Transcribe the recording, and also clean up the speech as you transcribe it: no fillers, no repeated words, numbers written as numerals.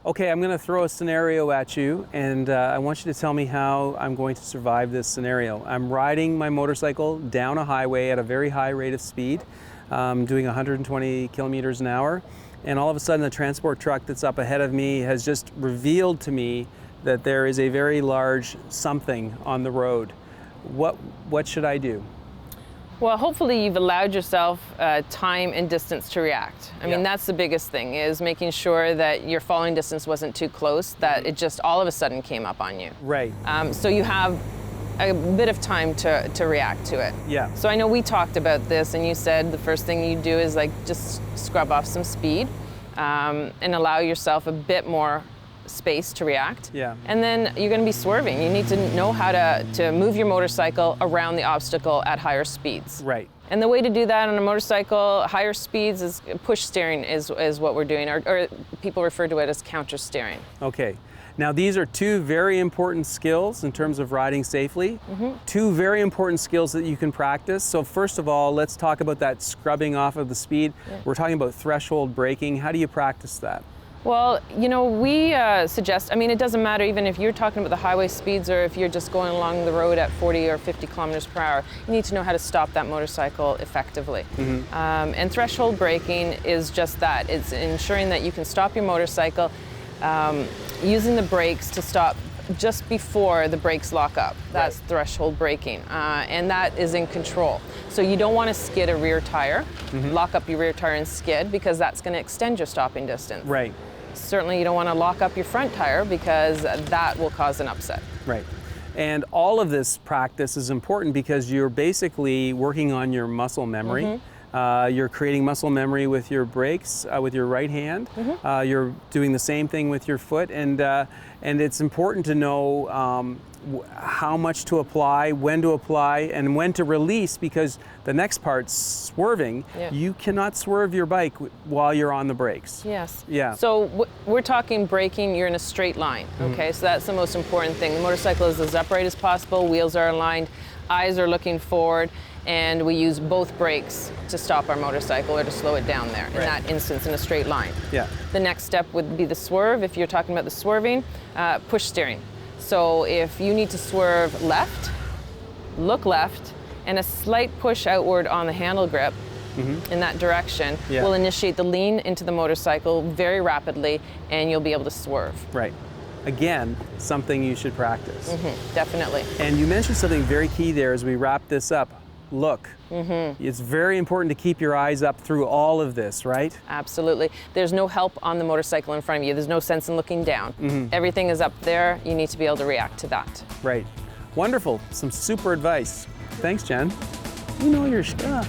Okay, I'm going to throw a scenario at you, and I want you to tell me how I'm going to survive this scenario. I'm riding my motorcycle down a highway at a very high rate of speed, doing 120 kilometers an hour, and all of a sudden the transport truck that's up ahead of me has just revealed to me that there is a very large something on the road. What should I do? Well, hopefully you've allowed yourself time and distance to react. I mean, that's the biggest thing, is making sure that your following distance wasn't too close, that it just all of a sudden came up on you. Right. So you have a bit of time to react to it. Yeah. So I know we talked about this, and you said the first thing you do is like just scrub off some speed and allow yourself a bit more space to react. Yeah. And then you're going to be swerving. You need to know how to move your motorcycle around the obstacle at higher speeds. Right. And the way to do that on a motorcycle, higher speeds, is push steering is what we're doing, or people refer to it as counter steering. Okay. Now these are two very important skills in terms of riding safely. Two very important skills that you can practice. So first of all, let's talk about that scrubbing off of the speed. Yeah. We're talking about threshold braking. How do you practice that? Well, you know, we suggest, I mean, it doesn't matter even if you're talking about the highway speeds or if you're just going along the road at 40 or 50 kilometers per hour, you need to know how to stop that motorcycle effectively. And threshold braking is just that. It's ensuring that you can stop your motorcycle using the brakes to stop just before the brakes lock up. That's threshold braking, and that is in control. So you don't want to skid a rear tire, lock up your rear tire and skid, because that's going to extend your stopping distance. Right. Certainly you don't want to lock up your front tire, because that will cause an upset. Right. And all of this practice is important because you're basically working on your muscle memory. You're creating muscle memory with your brakes, with your right hand. You're doing the same thing with your foot, and it's important to know how much to apply, when to apply, and when to release, because the next part, swerving, you cannot swerve your bike while you're on the brakes. Yes. Yeah. So we're talking braking, you're in a straight line, okay? So that's the most important thing. The motorcycle is as upright as possible, wheels are aligned, eyes are looking forward, and we use both brakes to stop our motorcycle or to slow it down there, in that instance, in a straight line. Yeah. The next step would be the swerve. If you're talking about the swerving, push steering. So if you need to swerve left, look left, and a slight push outward on the handle grip in that direction will initiate the lean into the motorcycle very rapidly, and you'll be able to swerve. Right. Again, something you should practice. Definitely. And you mentioned something very key there as we wrap this up. Look. It's very important to keep your eyes up through all of this, right? Absolutely. There's no help on the motorcycle in front of you. There's no sense in looking down. Everything is up there. You need to be able to react to that. Right. Wonderful. Some super advice. Thanks, Jen. You know your stuff.